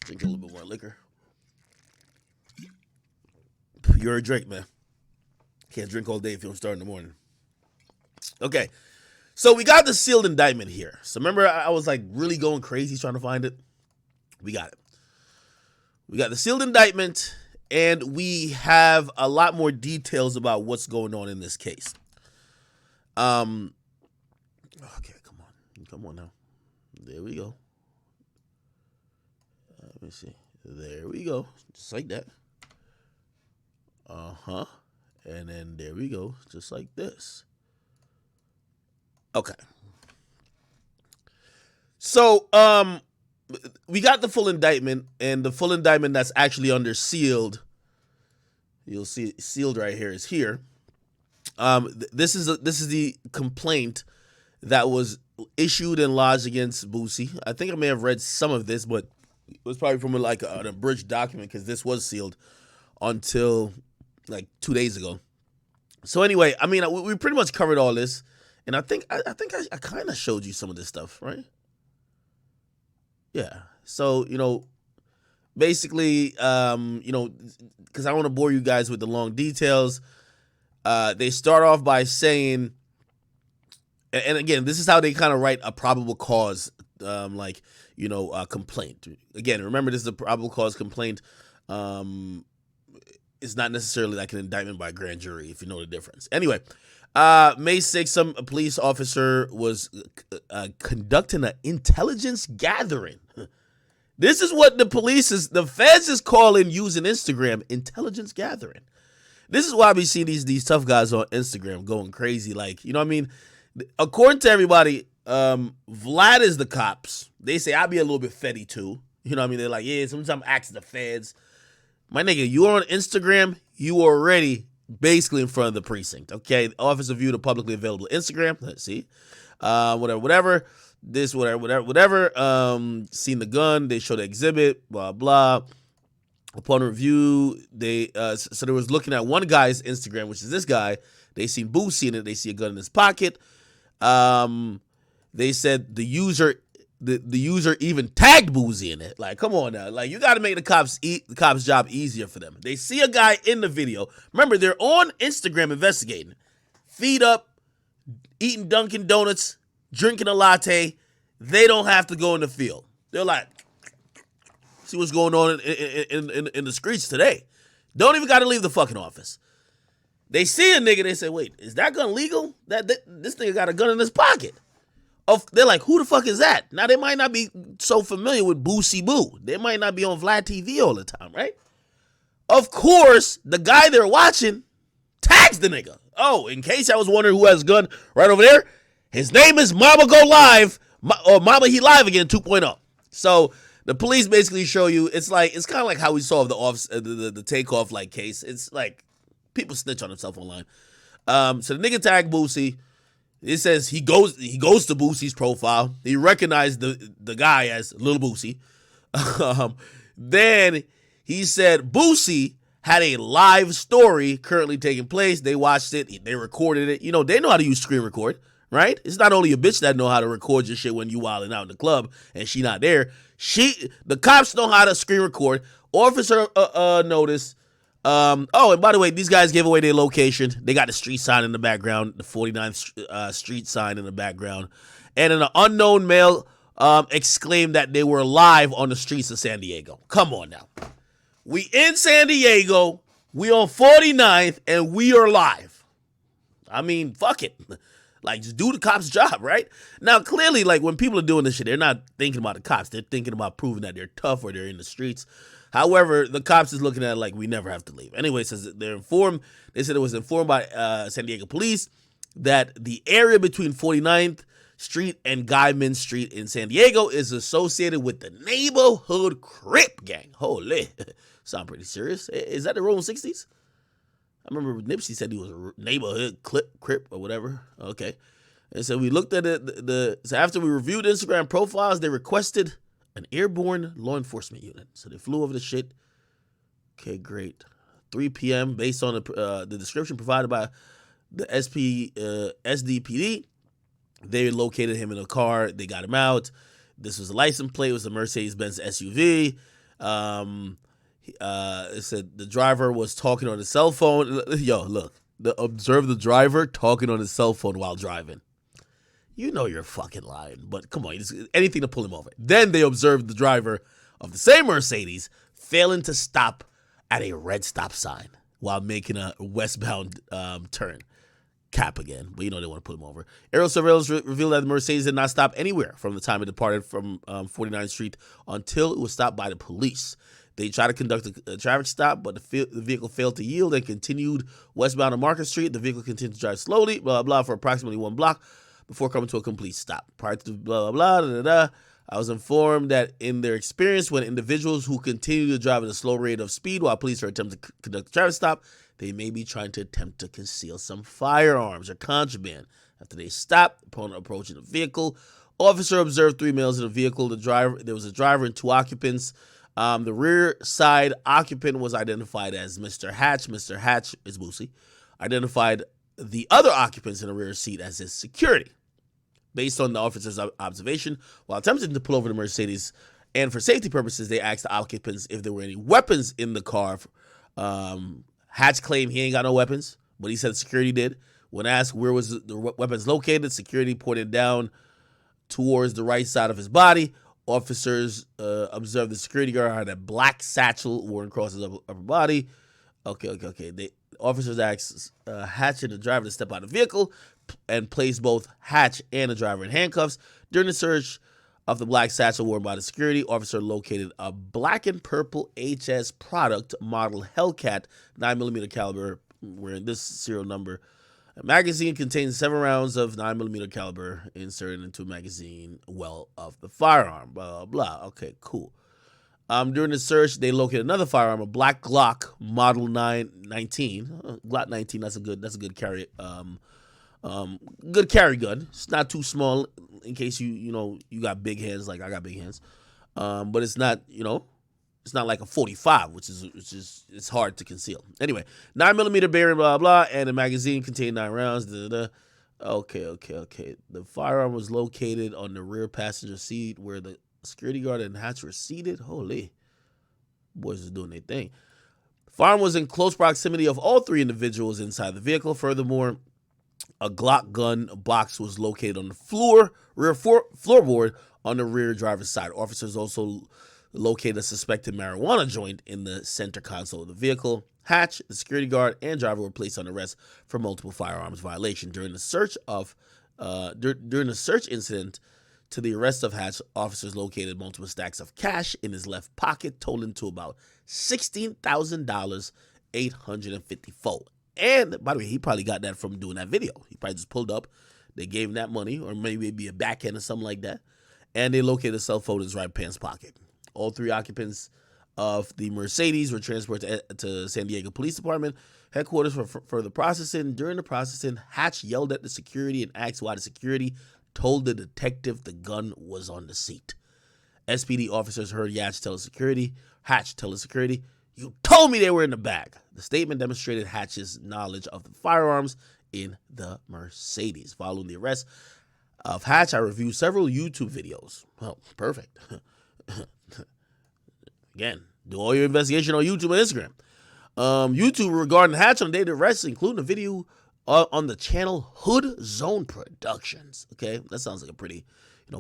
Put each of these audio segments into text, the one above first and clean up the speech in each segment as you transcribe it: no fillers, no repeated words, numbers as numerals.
Drink a little bit more liquor. You're a drink, man. Can't drink all day if you don't start in the morning. Okay, so we got the sealed indictment here. So remember, I was like really going crazy trying to find it. We got it. We got the sealed indictment, and we have a lot more details about what's going on in this case. Okay, come on now. There we go. Let me see. There we go, just like that. And then there we go, just like this. Okay. So, we got the full indictment, and the full indictment that's actually under sealed. You'll see sealed right here is here. This is the complaint that was issued and lodged against Boosie. I think I may have read some of this, but it was probably from like an abridged document because this was sealed until like 2 days ago. So anyway, I mean, we pretty much covered all this, and I think I kind of showed you some of this stuff, right? Yeah. So basically, because I don't want to bore you guys with the long details. They start off by saying, and again, this is how they kind of write a probable cause, complaint. Again, remember, this is a probable cause complaint. It's not necessarily like an indictment by a grand jury, if you know the difference. Anyway, May 6th, some police officer was conducting an intelligence gathering. This is what the feds is calling using Instagram, intelligence gathering. This is why we see these tough guys on Instagram going crazy. Like, you know what I mean? According to everybody, Vlad is the cops. They say I be a little bit fetty too. You know what I mean? They're like, yeah, sometimes acts the feds. My nigga, you are on Instagram, you are already basically in front of the precinct, okay? Officer viewed a publicly available Instagram. Let's see. Whatever. Seen the gun. They showed the exhibit, blah, blah. Upon review, they so they was looking at one guy's Instagram, which is this guy. They seen Boosie in it. They see a gun in his pocket. They said the user even tagged Boosie in it. Like, come on now. Like, you got to make the cops job easier for them. They see a guy in the video. Remember, they're on Instagram investigating. Feet up, eating Dunkin' Donuts, drinking a latte. They don't have to go in the field. They're like, see what's going on in the streets today. Don't even got to leave the fucking office. They see a nigga, they say, wait, is that gun legal? This nigga got a gun in his pocket. They're like, who the fuck is that? Now, they might not be so familiar with Boosie Boo. They might not be on Vlad TV all the time, right? Of course, the guy they're watching tags the nigga. Oh, in case I was wondering who has a gun right over there, his name is Mama Go Live, or Mama He Live Again 2.0. So the police basically show you, it's kind of like how we saw the takeoff like case. It's like people snitch on themselves online. So the nigga tagged Boosie. It says he goes to Boosie's profile. He recognized the guy as Lil Boosie. Then he said Boosie had a live story currently taking place. They watched it. They recorded it. You know, they know how to use screen record, right? It's not only a bitch that know how to record your shit when you wilding out in the club and she not there. The cops know how to screen record. Officer noticed. And by the way, these guys gave away their location. They got the street sign in the background, the 49th street sign in the background. And an unknown male exclaimed that they were live on the streets of San Diego. Come on now. We in San Diego, we on 49th, and we are live. I mean, fuck it. Like, just do the cops' job, right? Now, clearly, like, when people are doing this shit, they're not thinking about the cops. They're thinking about proving that they're tough or they're in the streets. However, the cops is looking at it like we never have to leave. Anyway, it says they're informed. They said it was informed by San Diego police that the area between 49th Street and Guyman Street in San Diego is associated with the neighborhood Crip gang. Holy, sound pretty serious. Is that the Rolling 60s? I remember Nipsey said he was a neighborhood Crip or whatever. Okay. And so we looked at it. So after we reviewed Instagram profiles, they requested an airborne law enforcement unit. So they flew over the shit. Okay, great. 3 p.m. based on the description provided by the SDPD. They located him in a car. They got him out. This was a license plate. It was a Mercedes-Benz SUV. It said the driver was talking on his cell phone. Yo, look, observe the driver talking on his cell phone while driving. You know you're fucking lying, but come on, anything to pull him over. Then they observed the driver of the same Mercedes failing to stop at a red stop sign while making a westbound turn. Cap again, but you know they want to put him over. Aerial surveillance revealed that the Mercedes did not stop anywhere from the time it departed from 49th Street until it was stopped by the police. They tried to conduct a traffic stop, but the vehicle failed to yield and continued westbound on Market Street. The vehicle continued to drive slowly, blah, blah, for approximately 1 block before coming to a complete stop. Prior to blah, blah, blah, da, da, da, I was informed that in their experience, when individuals who continue to drive at a slow rate of speed while police are attempting to conduct a traffic stop, they may be trying to attempt to conceal some firearms or contraband. After they stopped, upon approaching the vehicle, officer observed 3 males in the vehicle. There was a driver and 2 occupants. The rear side occupant was identified as Mr. Hatch. Mr. Hatch is Boosie. Identified the other occupants in the rear seat as his security. Based on the officer's observation, while attempting to pull over the Mercedes, and for safety purposes, they asked the occupants if there were any weapons in the car. Hatch claimed he ain't got no weapons, but he said security did. When asked where was the weapons located, security pointed down towards the right side of his body. Officers observed the security guard had a black satchel worn across his upper body. Okay. Officers asked Hatch and the driver to step out of the vehicle and placed both Hatch and the driver in handcuffs. During the search of the black satchel worn by the security officer, located a black and purple HS product model Hellcat 9mm caliber, wearing this serial number. A magazine contains 7 rounds of 9mm caliber inserted into a magazine well of the firearm. Blah, blah, blah. Okay, cool. During the search, they located another firearm, a black Glock model 19. Glock 19. That's a good carry. Good carry gun. It's not too small in case you got big hands like I got big hands. But it's not it's not like a 45, which is it's hard to conceal. Anyway, 9mm bearing, blah blah, and the magazine contained 9 rounds. Okay. The firearm was located on the rear passenger seat where the security guard and Hatch were seated. Holy, boys is doing their thing. The firearm was in close proximity of all 3 individuals inside the vehicle. Furthermore, a Glock gun box was located on the rear floorboard on the rear driver's side. Officers also located a suspected marijuana joint in the center console of the vehicle. Hatch, the security guard, and driver were placed on arrest for multiple firearms violation. During the search incident to the arrest of Hatch, officers located multiple stacks of cash in his left pocket, totaling to about $16,000, 854. And by the way, he probably got that from doing that video. He probably just pulled up, they gave him that money, or maybe it'd be a backhand or something like that. And they located a cell phone in his right pants pocket. All 3 occupants of the Mercedes were transported to San Diego Police Department headquarters for further processing. During the processing, Hatch yelled at the security and asked why the security told the detective the gun was on the seat. SPD officers heard Hatch tell the security, "You told me they were in the bag." The statement demonstrated Hatch's knowledge of the firearms in the Mercedes. Following the arrest of Hatch, I reviewed several YouTube videos. Oh, perfect. Again, do all your investigation on YouTube and Instagram. YouTube regarding Hatch on the date of arrest, including a video on the channel Hood Zone Productions. Okay, that sounds like a pretty,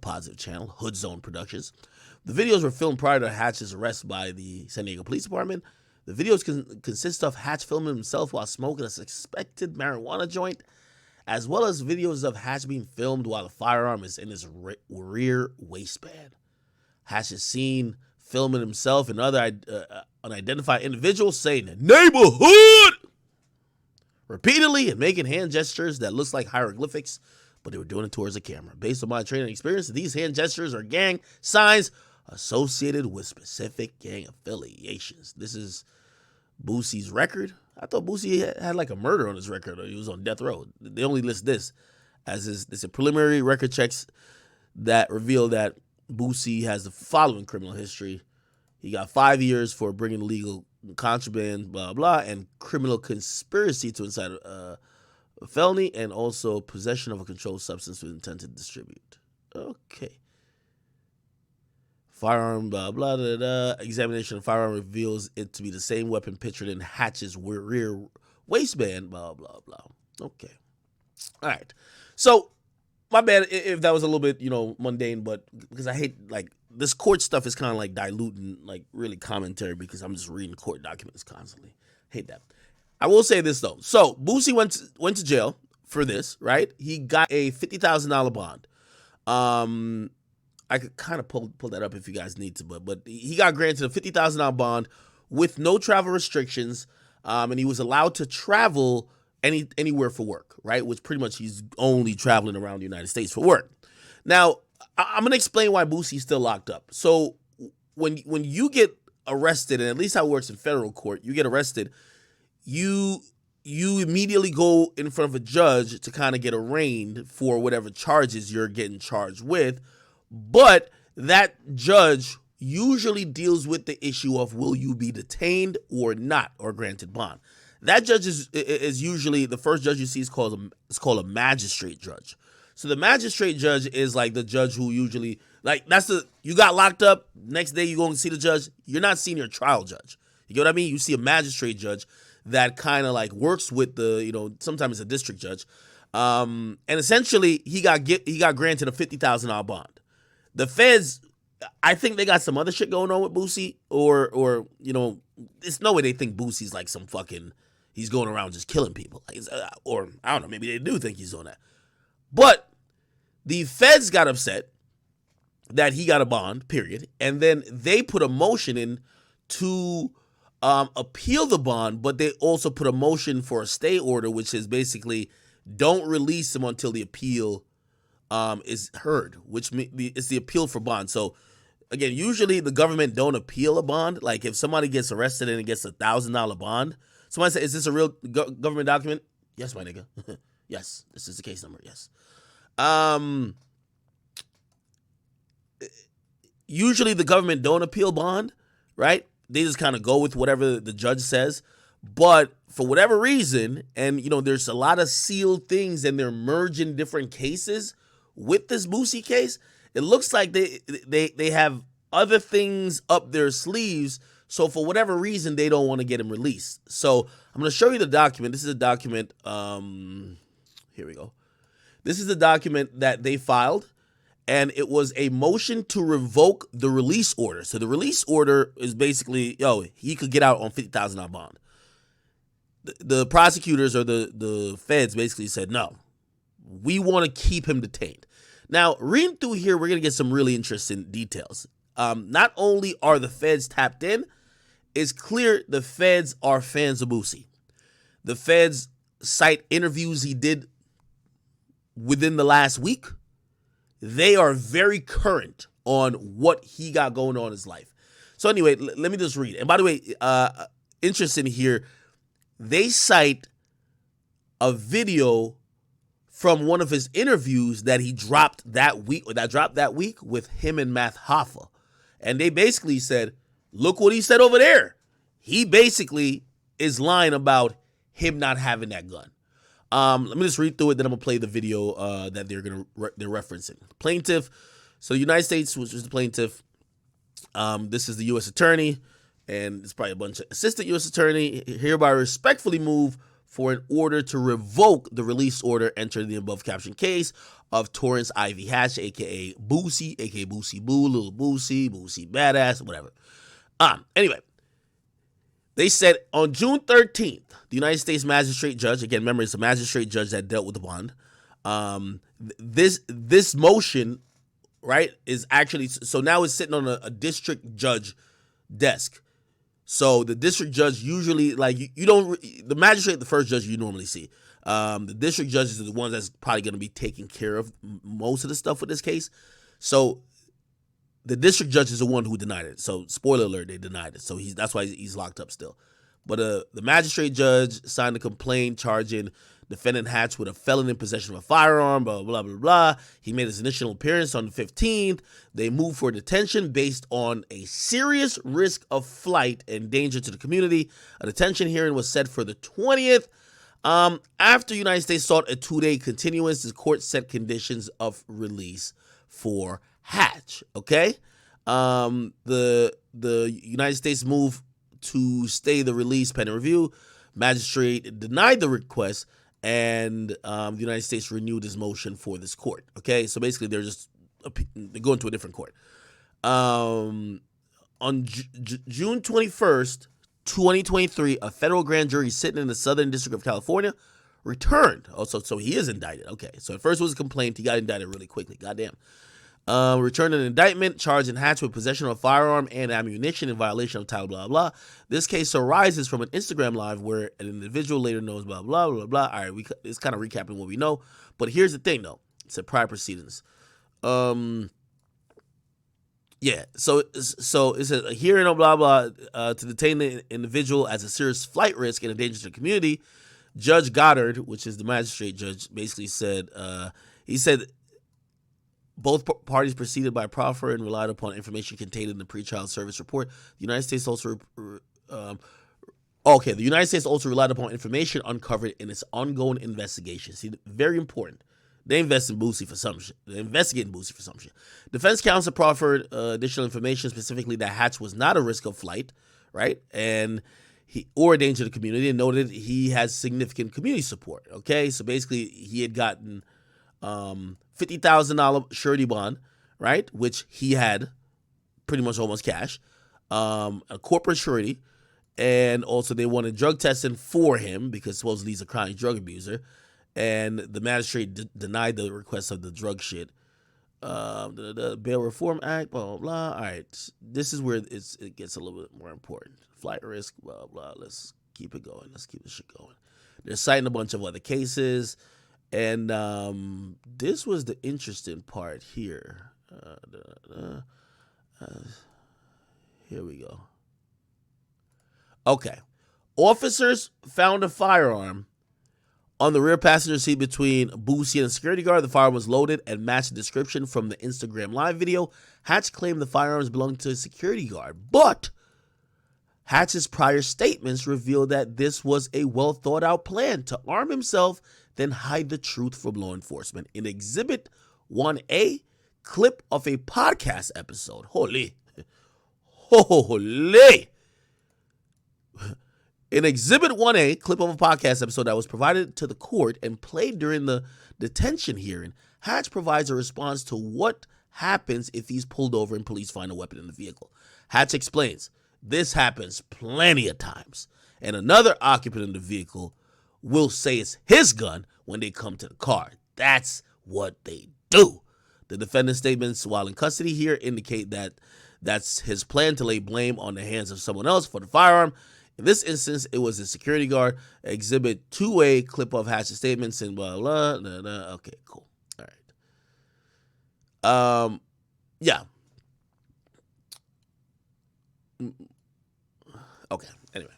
positive channel, Hood Zone Productions. The videos were filmed prior to Hatch's arrest by the San Diego Police Department. The videos consist of Hatch filming himself while smoking a suspected marijuana joint, as well as videos of Hatch being filmed while the firearm is in his rear waistband. Hatch is seen filming himself and other unidentified individuals saying "neighborhood" repeatedly and making hand gestures that looks like hieroglyphics, but they were doing it towards the camera. Based on my training experience, these hand gestures are gang signs associated with specific gang affiliations. This is Boosie's record. I thought Boosie had like a murder on his record, or he was on death row. They only list this as his preliminary record checks that reveal that Boosie has the following criminal history. He got 5 years for bringing illegal contraband, blah, blah, and criminal conspiracy to incite a felony, and also possession of a controlled substance with intent to distribute. Okay. Firearm, blah, blah, blah, blah. Examination of firearm reveals it to be the same weapon pictured in Hatch's rear waistband, blah, blah, blah. Okay. All right. So, my bad if that was a little bit, mundane, but because I hate, this court stuff is kind of like diluting, really commentary because I'm just reading court documents constantly. Hate that. I will say this, though. So, Boosie went to jail for this, right? He got a $50,000 bond. I could kind of pull that up if you guys need to, but he got granted a $50,000 bond with no travel restrictions, and he was allowed to travel anywhere for work, right? Which pretty much he's only traveling around the United States for work. Now, I'm gonna explain why Boosie's still locked up. So when you get arrested, and at least how it works in federal court, you get arrested, you immediately go in front of a judge to kind of get arraigned for whatever charges you're getting charged with. But that judge usually deals with the issue of will you be detained or not, or granted bond. That judge is usually, the first judge you see is called a magistrate judge. So the magistrate judge is like the judge who usually, you got locked up, next day you go and see the judge, you're not seeing your trial judge. You get what I mean? You see a magistrate judge that kind of works with the, sometimes it's a district judge. And essentially he got granted a $50,000 bond. The feds, I think they got some other shit going on with Boosie, or there's no way they think Boosie's like some fucking, he's going around just killing people. Or, I don't know, maybe they do think he's doing that. But the feds got upset that he got a bond, period, and then they put a motion in to appeal the bond, but they also put a motion for a stay order, which is basically don't release him until the appeal is heard, which it's the appeal for bond. So again, usually the government don't appeal a bond. Like if somebody gets arrested and it gets $1,000 bond, somebody say, is this a real government document? Yes, my nigga. Yes, this is the case number. Yes. Usually the government don't appeal bond, right? They just kind of go with whatever the judge says. But for whatever reason, and there's a lot of sealed things and they're merging different cases with this Boosie case, it looks like they have other things up their sleeves. So for whatever reason, they don't want to get him released. So I'm going to show you the document. This is a document. Here we go. This is the document that they filed, and it was a motion to revoke the release order. So the release order is basically, he could get out on $50,000 bond. The prosecutors or the feds basically said, no, we want to keep him detained. Now, reading through here, we're going to get some really interesting details. Not only are the feds tapped in, it's clear the feds are fans of Boosie. The feds cite interviews he did within the last week. They are very current on what he got going on in his life. So anyway, let me just read. And by the way, interesting here, they cite a video from one of his interviews that he dropped that week, with him and Math Hoffa. And they basically said, look what he said over there. He basically is lying about him not having that gun. Let me just read through it, then I'm gonna play the video that they're referencing. Plaintiff, so the United States, which is the plaintiff, this is the U.S. attorney, and it's probably a bunch of assistant U.S. attorney, hereby respectfully move for an order to revoke the release order entered in the above captioned case of Torrance Ivy Hatch, aka Boosie, aka Boosie Boo, Little Boosie, Boosie Badass, whatever. Anyway, they said on June 13th, the United States magistrate judge, again, remember it's a magistrate judge that dealt with the bond. This motion, right, is actually, so now it's sitting on a district judge desk. So the district judge usually, the magistrate, the first judge you normally see. The district judges are the ones that's probably going to be taking care of most of the stuff with this case. So the district judge is the one who denied it. So spoiler alert, they denied it. So that's why he's locked up still. But the magistrate judge signed a complaint charging defendant Hatch with a felon in possession of a firearm, blah, blah, blah, blah. He made his initial appearance on the 15th. They moved for detention based on a serious risk of flight and danger to the community. A detention hearing was set for the 20th. After the United States sought a 2-day continuance, the court set conditions of release for Hatch, okay? The United States move to stay the release pending review. Magistrate denied the request, and the United States renewed his motion for this court. Okay, so basically they're going to a different court. On June 21st, 2023, a federal grand jury sitting in the Southern District of California returned. So he is indicted. Okay, so at first it was a complaint. He got indicted really quickly. Goddamn. Returned an indictment charging Hatch with possession of a firearm and ammunition in violation of Title blah blah. This case arises from an Instagram live where an individual later knows blah blah blah blah. All right, it's kind of recapping what we know, but here's the thing though. It's a prior proceedings. Yeah, so it says a hearing of blah blah to detain the individual as a serious flight risk and a danger to the community. Judge Goddard, which is the magistrate judge, basically said he said both parties proceeded by proffer and relied upon information contained in the pretrial service report. The United States also relied upon information uncovered in its ongoing investigation. See, very important. They invested in Boosie for some shit. They're investigating Boosie for some shit. Defense counsel proffered additional information, specifically that Hatch was not a risk of flight, right? And or a danger to the community, and noted he has significant community support. Okay, so basically he had gotten $50,000 surety bond, right, which he had pretty much almost cash, a corporate surety, and also they wanted drug testing for him because supposedly he's a chronic drug abuser, and the magistrate denied the request of the drug shit. The Bail Reform Act, blah, blah, blah. All right, this is where it gets a little bit more important. Flight risk, blah, blah. Let's keep it going. Let's keep this shit going. They're citing a bunch of other cases, and this was the interesting part here. Here we go. Okay. Officers found a firearm on the rear passenger seat between Boosie and the security guard. The firearm was loaded and matched the description from the Instagram live video. Hatch claimed the firearms belonged to a security guard, but Hatch's prior statements revealed that this was a well-thought-out plan to arm himself, then hide the truth from law enforcement. In Exhibit 1A, clip of a podcast episode. Holy. In Exhibit 1A, clip of a podcast episode that was provided to the court and played during the detention hearing, Hatch provides a response to what happens if he's pulled over and police find a weapon in the vehicle. Hatch explains, this happens plenty of times, and another occupant in the vehicle will say it's his gun when they come to the car. That's what they do. The defendant's statements while in custody here indicate that that's his plan to lay blame on the hands of someone else for the firearm. In this instance, it was a security guard. Exhibit 2A, clip of Hatch's statements and blah, blah, blah, blah. Okay, cool. All right. Yeah. Okay, anyway.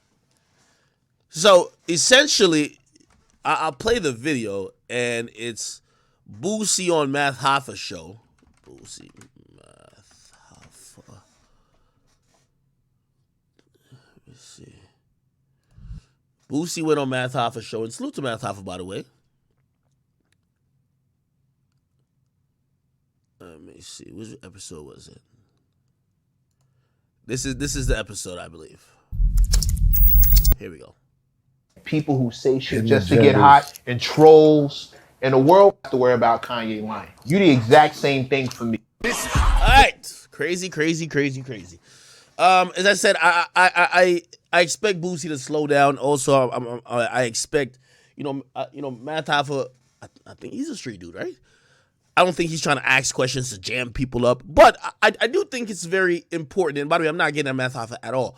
So, essentially, I'll play the video, and it's Boosie on Math Hoffa show. Boosie Math Hoffa. Let me see. Boosie went on Math Hoffa show, and salute to Math Hoffa, by the way. Let me see. Which episode was it? This is the episode, I believe. Here we go. People who say shit just to get hot, and trolls, and the world have to worry about Kanye lying. You the exact same thing for me. All right, crazy. As I said, I expect Boosie to slow down. Also, I expect Math Hoffa. I think he's a street dude, right? I don't think he's trying to ask questions to jam people up, but I do think it's very important. And by the way, I'm not getting at Math Hoffa at all.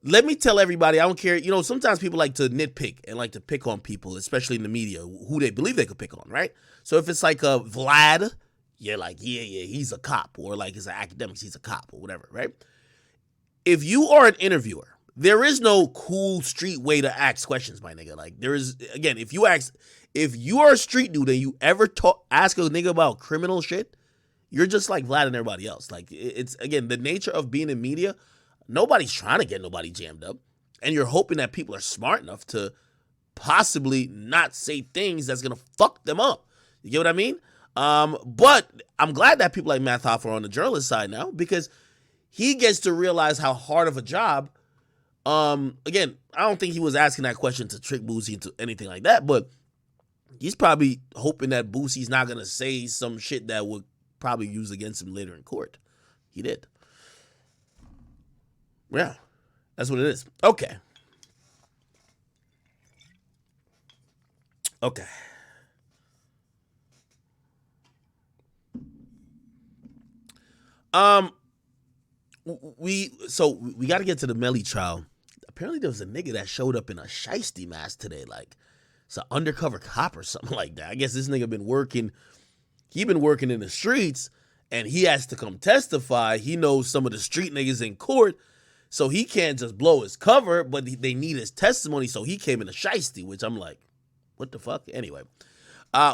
Let me tell everybody, I don't care. Sometimes people like to nitpick and like to pick on people, especially in the media, who they believe they could pick on, right? So if it's like a Vlad, you're like, yeah, he's a cop. Or like it's an Akademiks, he's a cop or whatever, right? If you are an interviewer, there is no cool street way to ask questions, my nigga. Like there is, again, if you are a street dude and you ever ask a nigga about criminal shit, you're just like Vlad and everybody else. Like it's, again, the nature of being in media. Nobody's trying to get nobody jammed up. And you're hoping that people are smart enough to possibly not say things that's going to fuck them up. You get what I mean? But I'm glad that people like Math Hoffa are on the journalist side now because he gets to realize how hard of a job. Again, I don't think he was asking that question to trick Boosie into anything like that, but he's probably hoping that Boosie's not gonna say some shit that would probably use against him later in court. He did. Yeah, that's what it is. Okay. We got to get to the Melly trial. Apparently there was a nigga that showed up in a shiesty mask today, like it's an undercover cop or something like that. I guess this nigga been working in the streets, and he has to come testify. He knows some of the street niggas in court, so he can't just blow his cover, but they need his testimony, so he came in a shiesty, which I'm like, what the fuck? Anyway,